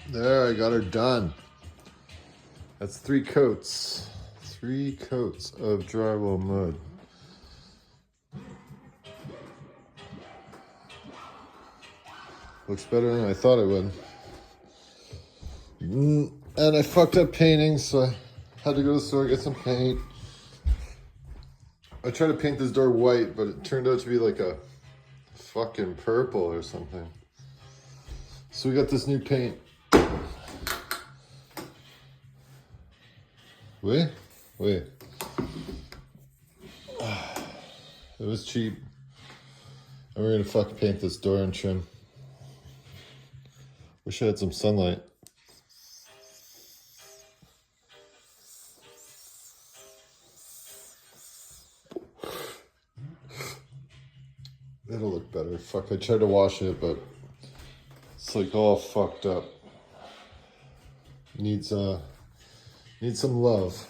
There, I got her done. That's 3 coats. 3 coats of drywall mud. Looks better than I thought it would. And I fucked up painting, so I had to go to the store, get some paint. I tried to paint this door white, but it turned out to be like a fucking purple or something. So we got this new paint. Wait. It was cheap. And we're gonna fucking paint this door and trim. Wish I had some sunlight. It'll look better. Fuck, I tried to wash it, but it's like all fucked up. Needs some love.